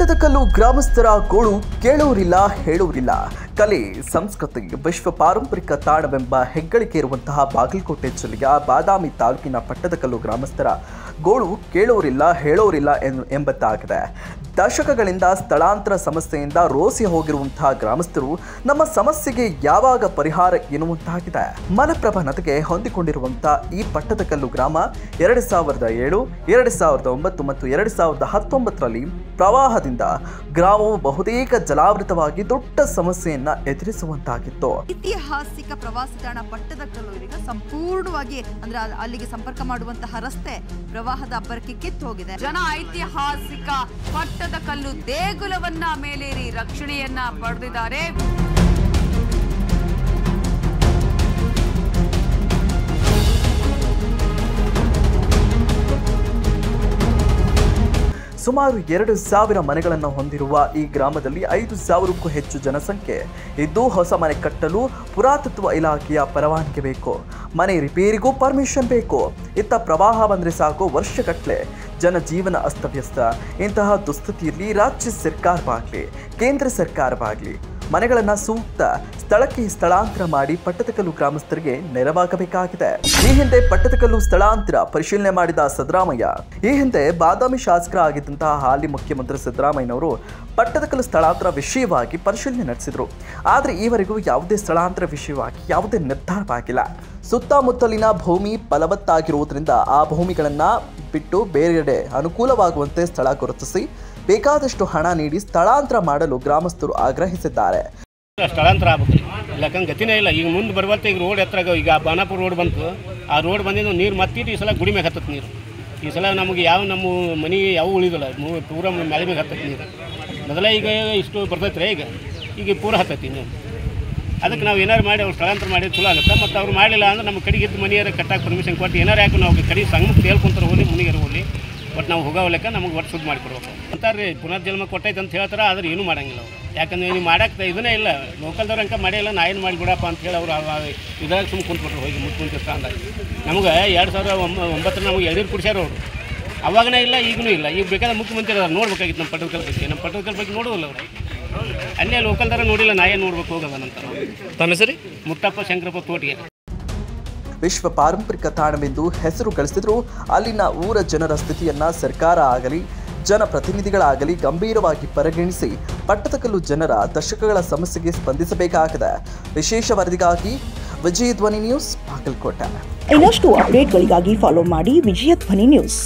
ಪಟ್ಟದಕಲ್ಲು ಗ್ರಾಮಸ್ಥರ ಗೋಳು ಕೇಳೋರಿಲ್ಲ ಹೇಳೋರಿಲ್ಲ. ಕಲೆ ಸಂಸ್ಕೃತಿ ವಿಶ್ವ ಪಾರಂಪರಿಕ ತಾಣವೆಂಬ ಹೆಗ್ಗಳಿಕೆ ಇರುವಂತಹ ಬಾಗಲಕೋಟೆ ಜಿಲ್ಲೆಯ ಬಾದಾಮಿ ತಾಲೂಕಿನ ಪಟ್ಟದಕಲ್ಲು ಗ್ರಾಮಸ್ಥರ ಗೋಳು ಕೇಳೋರಿಲ್ಲ ಹೇಳೋರಿಲ್ಲ ಎಂಬತ್ತಾಗಿದೆ. ದಶಕಗಳಿಂದ ಸ್ಥಳಾಂತರ ಸಮಸ್ಯೆಯಿಂದ ರೋಸಿ ಹೋಗಿರುವಂತಹ ಗ್ರಾಮಸ್ಥರು ನಮ್ಮ ಸಮಸ್ಯೆಗೆ ಯಾವಾಗ ಪರಿಹಾರ ಎನ್ನುವಂತಾಗಿದೆ. ಮಲಪ್ರಭಾ ನದಿಗೆ ಹೊಂದಿಕೊಂಡಿರುವಂತಹ ಈ ಪಟ್ಟದಕಲ್ಲು ಗ್ರಾಮ 2007, 2009 ಮತ್ತು 2019ರಲ್ಲಿ ಪ್ರವಾಹದಿಂದ ಗ್ರಾಮವು ಬಹುತೇಕ ಜಲಾವೃತವಾಗಿ ದೊಡ್ಡ ಸಮಸ್ಯೆಯನ್ನ ಎದುರಿಸುವಂತಾಗಿತ್ತು. ಐತಿಹಾಸಿಕ ಪ್ರವಾಸಿ ತಾಣ ಪಟ್ಟದಕಲ್ಲು ಈಗ ಸಂಪೂರ್ಣವಾಗಿ ಅಂದ್ರೆ ಅಲ್ಲಿಗೆ ಸಂಪರ್ಕ ಮಾಡುವಂತಹ ರಸ್ತೆ ಪ್ರವಾಹದ ಅಬ್ಬರಕ್ಕೆ ಕಿತ್ತು ಹೋಗಿದೆ. ಜನ ಐತಿಹಾಸಿಕ ಪಟ್ಟದಕಲ್ಲು ದೇಗುಲವನ್ನ ಮೇಲೇರಿ ರಕ್ಷಣೆಯನ್ನ ಪಡೆದಿದ್ದಾರೆ. ಸುಮಾರು 2,000 ಮನೆಗಳನ್ನು ಹೊಂದಿರುವ ಈ ಗ್ರಾಮದಲ್ಲಿ 5,000ಕ್ಕೂ ಹೆಚ್ಚು ಜನಸಂಖ್ಯೆ ಇದ್ದು ಹೊಸ ಮನೆ ಕಟ್ಟಲು ಪುರಾತತ್ವ ಇಲಾಖೆಯ ಪರವಾನಗಿ ಬೇಕು. ಮನೆ ರಿಪೇರಿಗೂ ಪರ್ಮಿಷನ್ ಬೇಕು. ಇತ್ತ ಪ್ರವಾಹ ಬಂದರೆ ಸಾಕು ವರ್ಷಗಟ್ಟಲೆ ಜನಜೀವನ ಅಸ್ತವ್ಯಸ್ತ. ಇಂತಹ ದುಸ್ಥಿತಿಯಲ್ಲಿ ರಾಜ್ಯ ಸರ್ಕಾರವಾಗಲಿ ಕೇಂದ್ರ ಸರ್ಕಾರವಾಗಲಿ ಮನೆಗಳನ್ನು ಸೂಕ್ತ ಸ್ಥಳಕ್ಕೆ ಸ್ಥಳಾಂತರ ಮಾಡಿ ಪಟ್ಟದಕಲ್ಲು ಗ್ರಾಮಸ್ಥರಿಗೆ ನೆರವಾಗಬೇಕಾಗಿದೆ. ಈ ಹಿಂದೆ ಪಟ್ಟದಕಲ್ಲು ಸ್ಥಳಾಂತರ ಪರಿಶೀಲನೆ ಮಾಡಿದ ಸಿದ್ದರಾಮಯ್ಯ, ಈ ಹಿಂದೆ ಬಾದಾಮಿ ಶಾಸಕರಾಗಿದ್ದಂತಹ ಹಾಲಿ ಮುಖ್ಯಮಂತ್ರಿ ಸಿದ್ದರಾಮಯ್ಯನವರು ಪಟ್ಟದಕಲ್ಲು ಸ್ಥಳಾಂತರ ವಿಷಯವಾಗಿ ಪರಿಶೀಲನೆ ನಡೆಸಿದರು. ಆದರೆ ಈವರೆಗೂ ಯಾವುದೇ ಸ್ಥಳಾಂತರ ವಿಷಯವಾಗಿ ಯಾವುದೇ ನಿರ್ಧಾರವಾಗಿಲ್ಲ. ಸುತ್ತಮುತ್ತಲಿನ ಭೂಮಿ ಫಲವತ್ತಾಗಿರುವುದರಿಂದ ಆ ಭೂಮಿಗಳನ್ನು ಬಿಟ್ಟು ಬೇರೆಡೆ ಅನುಕೂಲವಾಗುವಂತೆ ಸ್ಥಳ ಗುರುತಿಸಿ ಬೇಕಾದಷ್ಟು ಹಣ ನೀಡಿ ಸ್ಥಳಾಂತರ ಮಾಡಲು ಗ್ರಾಮಸ್ಥರು ಆಗ್ರಹಿಸಿದ್ದಾರೆ. ಸ್ಥಳಾಂತರ ಆಗ್ಬೇಕು, ಯಾಕಂದ್ರೆ ಗತಿನೇ ಇಲ್ಲ. ಈಗ ಮುಂದೆ ಬರುವಂತೆ ಈಗ ರೋಡ್ ಎತ್ತರ, ಈಗ ಬಾನಾಪುರ ರೋಡ್ ಬಂತು, ಆ ರೋಡ್ ಬಂದಿದ್ದು ನೀರು ಮತ್ತಿಟ್ಟು ಈ ಸಲ ಗುಡಿ ಮ್ಯಾಗ ಹತ್ತತ್ತು ನೀರು. ಈ ಸಲ ನಮಗೆ ಯಾವ ನಮ್ಮ ಮನೆ ಯಾವ ಉಳಿದಿಲ್ಲ, ಪೂರ ಮ್ಯಾಲೆ ಮ್ಯಾಗ ಹತ್ತತ್ತು ನೀರು. ಮೊದಲ ಈಗ ಇಷ್ಟು ಬರ್ತೈತೆ ರೀ, ಈಗ ಪೂರ ಹತ್ತೈತಿ ನೀರು. ಅದಕ್ಕೆ ನಾವು ಏನಾರು ಮಾಡಿ ಅವ್ರು ಸ್ಥಳಾಂತರ ಮಾಡಿ ಚಲೋ ಆಗುತ್ತೆ. ಮತ್ತು ಅವ್ರು ಮಾಡಲಿಲ್ಲ ಅಂದ್ರೆ ನಮ್ಮ ಕಡೆಗೆ ಇದ್ದು ಮನೆಯಾರ ಕಟ್ಟಾಗಿ ಪರ್ಮಿಷನ್ ಕೊಟ್ಟು ಏನಾರು ಯಾಕೆ ನಾವು ಕಡೆ ಸಂಘಕ್ಕೆ ತೇಳ್ಕೊಂತಾರೆ ಹೋಗಿ ಮುನಿಗೆರು ಹೋಗಿ ಬಟ್ ನಾವು ಹೋಗೋವಲೆಕ್ಕ ನಮಗೆ ಒಟ್ಟು ಸುದ್ದು ಮಾಡಿಕೊಡ್ಬೇಕು ಅಂತಾರೆ ರೀ. ಪುನರ್ಜನ್ಮ ಕೊಟ್ಟೈತೆ ಅಂತ ಹೇಳ್ತಾರೆ, ಆದರೆ ಏನೂ ಮಾಡಂಗಿಲ್ಲ ಅವರು. ಯಾಕಂದ್ರೆ ನೀವು ಮಾಡಕ್ಕೆ ಇದನ್ನೇ ಇಲ್ಲ, ಲೋಕಲ್ದವ್ರು ಅಂಕ ಮಾಡಿಲ್ಲ, ನಾ ಏನು ಮಾಡಿಬಿಡಪ್ಪ ಅಂತೇಳಿ ಅವರು ಇದ್ರಾಗ ಸುಮ್ಮನೆ ಕುಂತ್ಬಿಟ್ರು ಹೋಗಿ ಮುಖ್ಯಮಂತ್ರಿ ಅಂದಾಗ. ನಮ್ಗೆ 2009 ನಮಗೆ ಎಳ್ನೀರು ಕುಡಿಸ್ಯಾರ ಅವರು. ಅವಾಗನೇ ಇಲ್ಲ, ಈಗಲೂ ಇಲ್ಲ. ಈಗ ಬೇಕಾದ್ರೆ ಮುಖ್ಯಮಂತ್ರಿ ಅವ್ರು ನೋಡ್ಬೇಕಾಗಿತ್ತು ನಮ್ಮ ಪಟ್ಟದಕಲ್ಲು ಬಗ್ಗೆ. ನಮ್ಮ ಪಟ್ಟದಕಲ್ಲು ಬಗ್ಗೆ ನೋಡೋಲ್ಲ ಅವರು. ಅಲ್ಲೇ ಲೋಕಲ್ದಾರ ನೋಡಿಲ್ಲ, ನಾ ಏನು ನೋಡ್ಬೇಕು ಹೋಗೋದ ನಂತರ. ತಮ್ಮ ಹೆಸರು ಮುತ್ತಪ್ಪ ಶಂಕರಪ್ಪ ತೋಟಿಗೆ. ವಿಶ್ವ ಪಾರಂಪರಿಕ ತಾಣವೆಂದು ಹೆಸರು ಗಳಿಸಿದ್ರು ಅಲ್ಲಿನ ಊರ ಜನರ ಸ್ಥಿತಿಯನ್ನ ಸರ್ಕಾರ ಆಗಲಿ ಜನಪ್ರತಿನಿಧಿಗಳಾಗಲಿ ಗಂಭೀರವಾಗಿ ಪರಿಗಣಿಸಿ ಪಟ್ಟದಕಲ್ಲು ಜನರ ದಶಕಗಳ ಸಮಸ್ಯೆಗೆ ಸ್ಪಂದಿಸಬೇಕಾಗಿದೆ. ವಿಶೇಷ ವರದಿಗಾಗಿ ವಿಜಯ ಧ್ವನಿ ನ್ಯೂಸ್, ಬಾಗಲಕೋಟೆ. ಇನ್ನಷ್ಟು ಅಪ್ಡೇಟ್ಗಳಿಗಾಗಿ ಫಾಲೋ ಮಾಡಿ ವಿಜಯ ಧ್ವನಿ ನ್ಯೂಸ್.